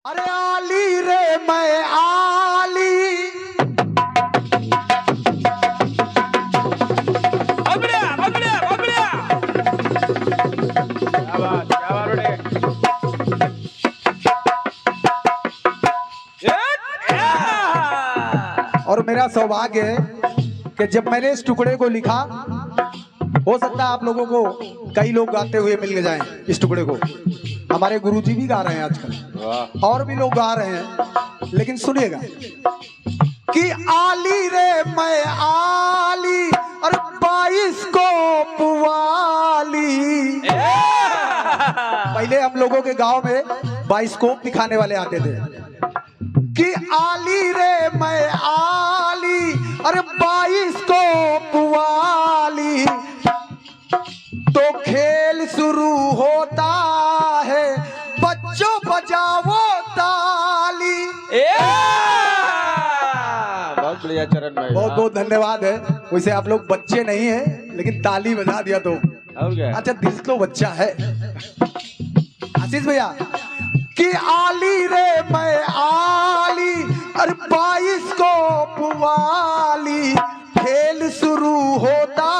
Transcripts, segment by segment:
अरे आली रे मैं आली। पकड़िया पकड़िया पकड़िया। क्या बात उड़े। और मेरा सौभाग्य है कि जब मैंने इस टुकड़े को लिखा, हो सकता है आप लोगों को कई लोग गाते हुए मिल जाएं इस टुकड़े को। हमारे गुरुजी भी गा रहे हैं आजकल और भी लोग गा रहे हैं, लेकिन सुनिएगा कि आली रे मैं आली और 22 को पुवाली। पहले हम लोगों के गांव में बाइस्कोप दिखाने वाले आते थे कि आली रे मैं आली अरे 22 को पुवाली। तो खेल शुरू होता है, बच्चों बजाओ ताली। बहुत बढ़िया चरण भाई, बहुत बहुत धन्यवाद है। वैसे आप लोग बच्चे नहीं हैं, लेकिन ताली बजा दिया तो और क्या। अच्छा, दिल तो बच्चा है। आशीष भैया कि आली रे मैं आली अरे 22 को पुवाली। खेल शुरू होता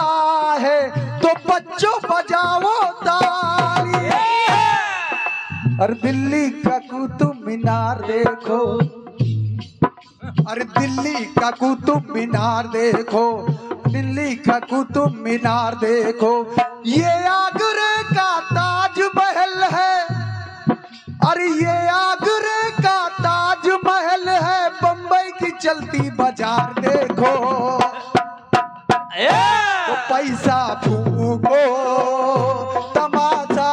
है तो बच्चों बजाओ ताली। अरे दिल्ली का कुतुब मीनार देखो, अरे दिल्ली का कुतुब मीनार देखो, दिल्ली का कुतुब मीनार देखो। ये आगरे का ताजमहल है, अरे ये आगरे का ताजमहल है। बम्बई की चलती बाजार देखो, तो पैसा फूको तमाशा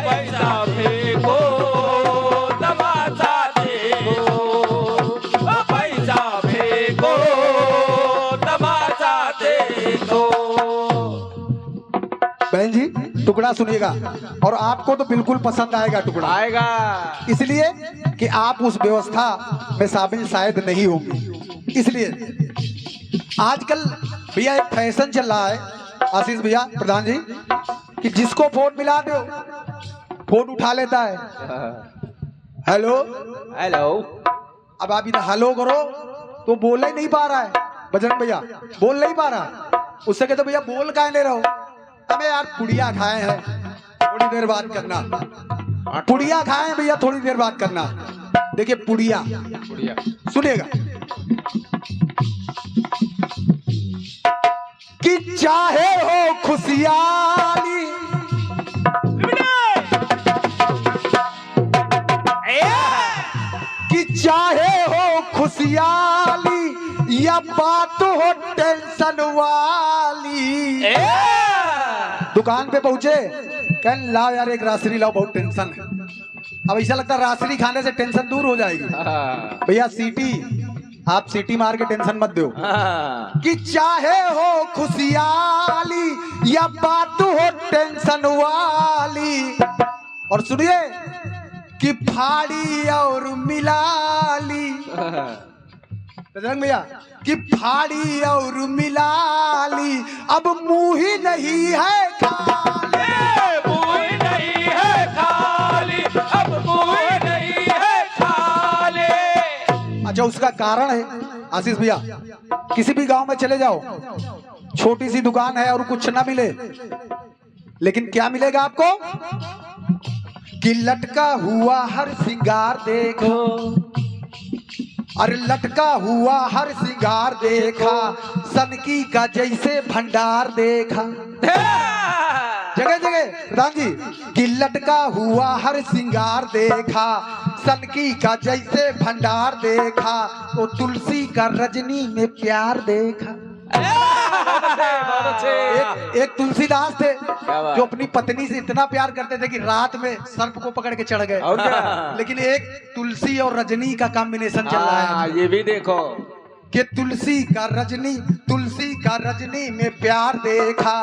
पैसा फेंको तमाशा देखो, पैसा फेंको तमाशा देखो। बहन जी टुकड़ा सुनिएगा और आपको तो बिल्कुल पसंद आएगा टुकड़ा। आएगा इसलिए कि आप उस व्यवस्था में शामिल शायद नहीं होंगे। इसलिए आजकल भैया एक फैशन चल रहा है, आशीष भैया प्रधान जी, कि जिसको फोन मिला दो फोन उठा लेता है। Hello hello. अब आप इधर हेलो करो तो बोल ही नहीं पा रहा है, बजरंग भैया बोल नहीं पा रहा। उससे कहते भैया बोल काहे नहीं रहो। अबे यार पुड़िया खाए हैं, थोड़ी देर बात करना। पुड़िया खाए हैं भैया, थोड़ी देर बात करना। देखिए पुड़िया सुनिएगा कि चाहे हो खुशियाली, कि चाहे हो खुशियाली या बात हो टेंशन वाली। दुकान पे पहुंचे, कहने लाओ यार एक रासरी लाओ, बहुत टेंशन है। अब ऐसा लगता है रासरी खाने से टेंशन दूर हो जाएगी। भैया सीटी, आप सीटी मार के टेंशन मत दो। कि चाहे हो खुशियाली या बात हो टेंशन वाली। और सुनिए कि फाड़ी और मिलाली, बजरंग भैया कि फाड़ी और मिलाली। अब मुंह ही नहीं है खाली, मुंह नहीं है खाली, अब मुंह नहीं है खाली। अच्छा उसका कारण है आशीष भैया, किसी भी गांव में चले जाओ, छोटी सी दुकान है और कुछ ना मिले, लेकिन क्या मिलेगा आपको कि लटका हुआ हर श्रृंगार देखो। अरे लटका हुआ हर श्रृंगार देखा, सनकी का जैसे भंडार देखा। जगह जगह प्रधान जी कि लटका हुआ हर श्रृंगार देखा, सनकी का जैसे भंडार देखा। तो तुलसी का रजनी में प्यार देखा। एक तुलसीदास थे जो अपनी पत्नी से इतना प्यार करते थे कि रात में सर्प को पकड़ के चढ़ गए। और क्या? लेकिन एक तुलसी और रजनी का कॉम्बिनेशन चल रहा है। ये भी देखो कि तुलसी का रजनी में प्यार देखा।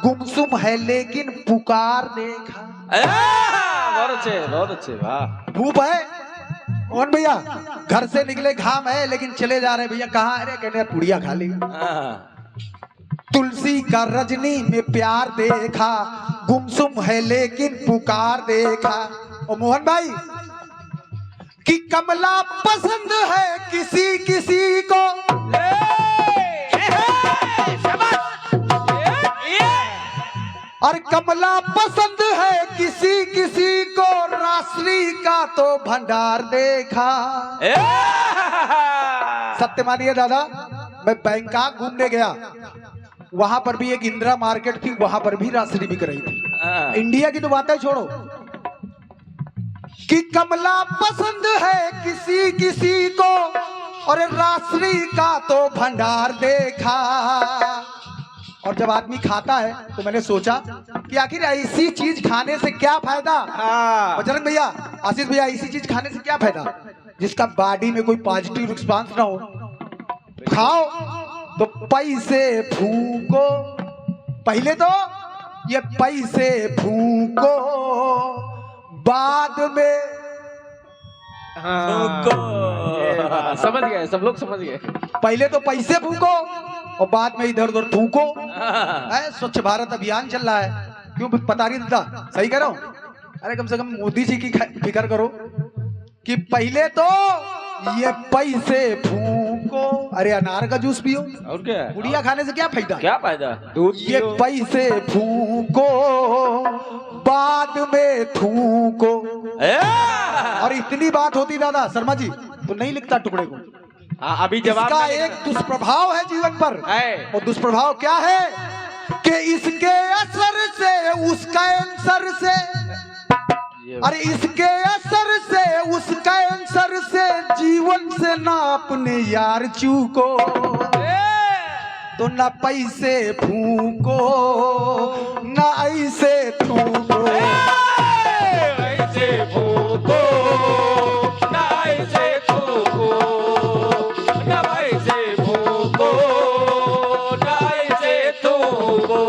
गुमसुम है लेकिन पुकार देखा। बहुत अच्छे वाह। धूप है कौन भैया, घर से निकले घाम है, लेकिन चले जा रहे भैया कहाँ। अरे कहने पुड़िया खा ली। तुलसी का रजनी में प्यार देखा, गुमसुम है लेकिन पुकार देखा। और मोहन भाई कि कमला पसंद है किसी किसी को, और कमला पसंद है किसी किसी को, रासरी का तो भंडार देखा। सत्य मानिए दादा, मैं बैंकॉक घूमने गया, वहां पर भी एक इंदिरा मार्केट थी, वहां पर भी रासरी बिक रही थी। इंडिया की तो बातें छोड़ो कि कमला पसंद है किसी किसी को, और रासरी का तो भंडार देखा। और जब आदमी खाता है तो मैंने सोचा कि आखिर ऐसी चीज खाने से क्या फायदा। बजरंग भैया, आशीष भैया, ऐसी चीज खाने से क्या फायदा जिसका बॉडी में कोई पॉजिटिव रिस्पांस ना हो। खाओ तो पैसे फूको, पहले तो ये पैसे फूको, बाद में समझ गए, सब लोग समझ गए। पहले तो पैसे फूको और बाद में इधर उधर थूको। स्वच्छ भारत अभियान चल रहा है, क्यों पता नहीं देता? सही कह रहा हूं? अरे कम से कम मोदी जी की फिक्र करो कि पहले तो ये पैसे फूको। अरे अनार का जूस पियो, और क्या, गुड़िया खाने से क्या फायदा? क्या फायदा? दूध ये पैसे फूको, बाद में थूको। और इतनी बात होती दादा शर्मा जी तो नहीं लिखता टुकड़े को। अभी जवाब इसका एक दुष्प्रभाव है जीवन पर, और दुष्प्रभाव क्या है कि इसके असर से उसका कैंसर से, अरे इसके असर से उस कैंसर से जीवन से ना अपने यार चूको, तो ना पैसे फूको ना ऐसे थूको। ऐसे फूको ना ऐसे थूको, ना ऐसे फूको ना ऐसे थूको।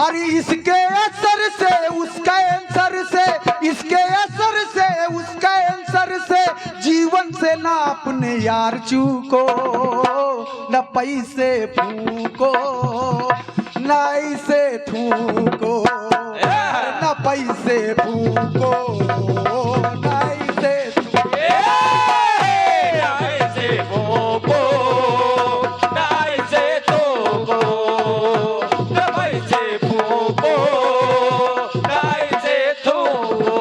अरे इसके असर से उस कैंसर से, इसके असर से उस कैंसर से जीवन से ना अपने यार चूको, न पैसे फूको न ऐसे थूको, न पैसे फूको न ऐसे थूको। ऐसे फूको ना ऐसे थूको, ना ऐसे फूको ना ऐसे थूको।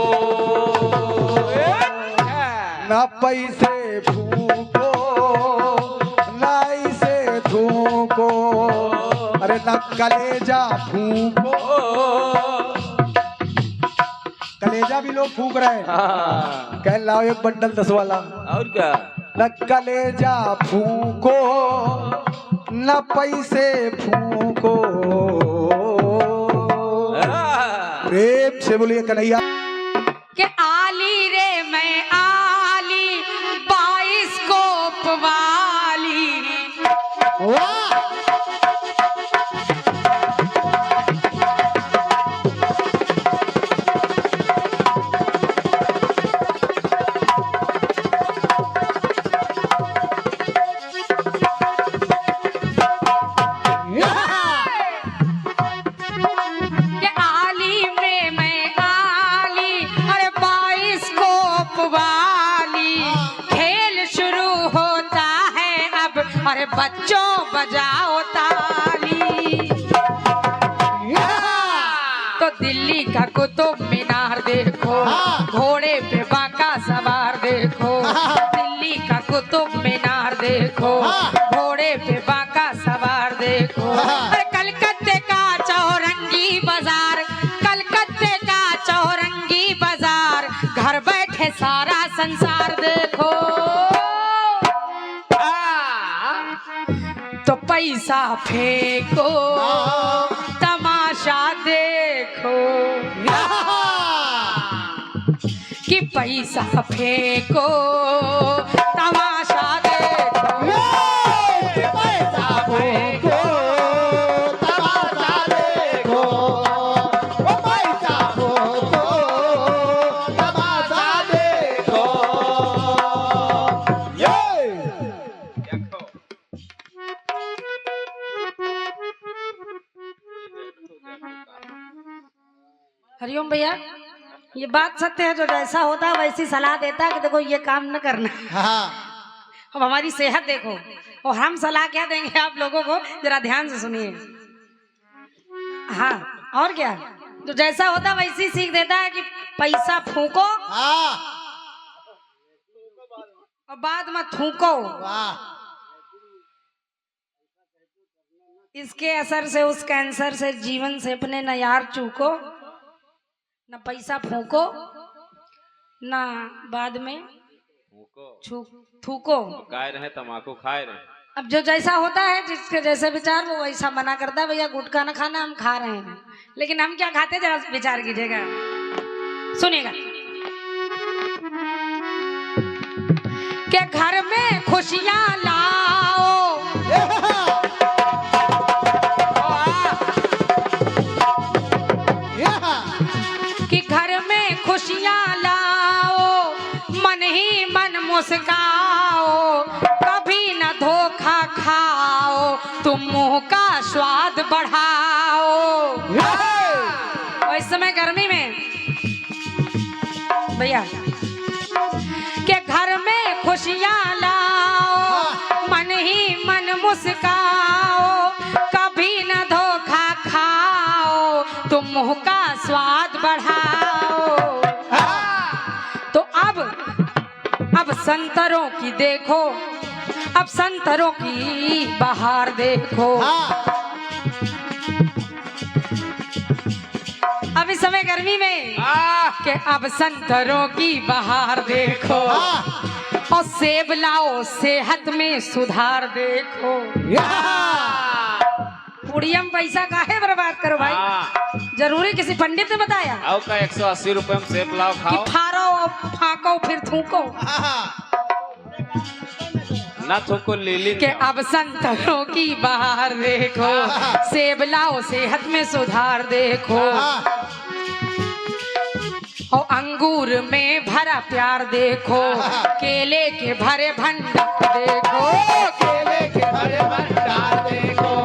न पैसे फूको न ऐसे थूको, अरे न कलेजा फूको। कलेजा भी लोग फूक रहे हैं, कह लाओ एक बंडल 10 वाला। और क्या, न कलेजा फूको न पैसे फूको। प्रेम से बोलिए कन्हैया। के आली रे मैं आली, 22 कोप वाली। के आली रे मैं आली, अरे 22 कोप वाली। खेल शुरू होता है अब, अरे बच्चों बजाओ ताली। तो दिल्ली का कुतुब मीनार देखो, घोड़े पे बाका सवार देखो। दिल्ली का कुतुब मीनार देखो, घोड़े पे बाका सवार देखो। अरे कलकत्ते का चौरंगी बाजार, कलकत्ते का चौरंगी बाजार, घर बैठे सारा संसार देखो। तो पैसा फेंको तमाशा देखो, कि पैसा फेंको तमाशा देखो। पैसा फेंको तमाशा देखो, पैसा फेंको तमाशा देखो। हरिओम भैया, ये बात सत्य है, जो जैसा होता है वैसी सलाह देता है कि देखो ये काम न करना। हाँ अब हमारी सेहत देखो, और हम सलाह क्या देंगे आप लोगों को, जरा ध्यान से सुनिए। हाँ और क्या, जो जैसा होता है वैसी सीख देता है कि पैसा फूको हाँ और बाद में थूको। वाह इसके असर से, उस कैंसर से जीवन से अपने न यार चूको, न पैसा फूको, न बाद में थूको। खाए रहे तम्बाकू खाए रहे। अब जो जैसा होता है, जिसके जैसे विचार वो वैसा मना करता है। भैया गुटखा ना खाना, हम खा रहे हैं, लेकिन हम क्या खाते हैं जरा विचार कीजिएगा, सुनिएगा। के घर में खुशियां लाओ, कि घर में खुशियां लाओ, मन ही मन मुस्काओ, कभी न धोखा खाओ, तुम मुंह का स्वाद बढ़ाओ। और इस समय गर्मी में भैया के घर में खुशियां लाओ, मन ही मन मुस्काओ, कभी न धोखा खाओ, तुम मुंह का स्वाद बढ़ाओ। तो अब संतरों की देखो, अब संतरों की बहार देखो। अब इस समय गर्मी में कि अब संतरों की बहार देखो, और सेब लाओ सेहत में सुधार देखो। पुड़ियम पैसा काहे बर्बाद करो भाई, जरूरी किसी पंडित ने बताया? आओ का 180 रुपए में सेब लाओ कि खाओ, फारो फाको फिर थूको। ना थूको लीली कि अब संतरों की बहार देखो, सेब लाओ सेहत में सुधार देखो, और अंगूर में भरा प्यार देखो, केले के भरे भंडार देखो, केले के भरे भंडार देखो,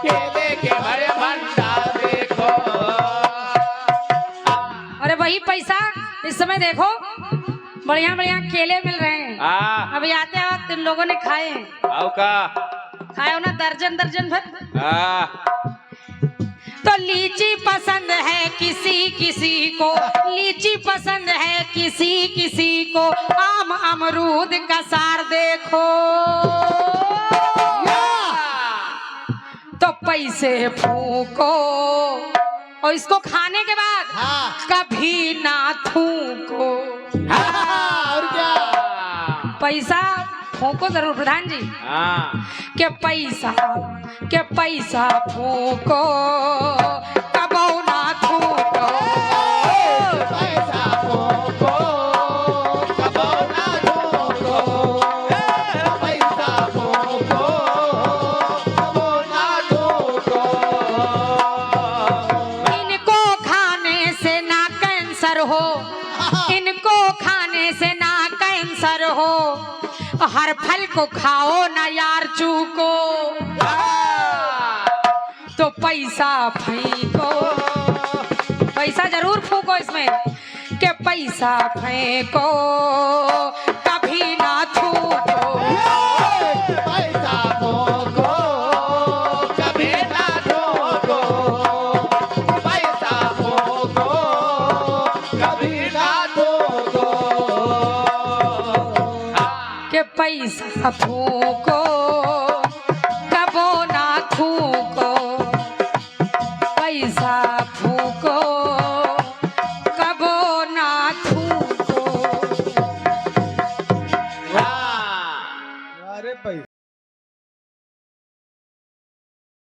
केले के भरे भंडार देखो। अरे वही पैसा इस समय देखो बढ़िया बढ़िया केले मिल रहे हैं। अभी आते वक्त इन लोगों ने खाए हैं। आओ का खाए हो ना दर्जन दर्जन भर। तो लीची पसंद है किसी किसी को, लीची पसंद है किसी किसी को, आम अमरूद का सार देखो। तो पैसे फूको और इसको खाने के बाद कभी ना थूको। और क्या, पैसा फूको जरूर प्रधान जी। के पैसा फूको कबो ना थूको, पैसा फूको कबो ना थूको, पैसा फूको कबो ना थूको। इनको खाने से ना कैंसर हो, इनको खाने से ना कैंसर हो, हर फल को खाओ ना यार चूको। तो पैसा फेंको, पैसा जरूर फूको इसमें, के पैसा फेंको कभी ना थूको, पैसा फूको कभी ना थूको, पैसा फूको कभी ना थूको, के पैसा फूको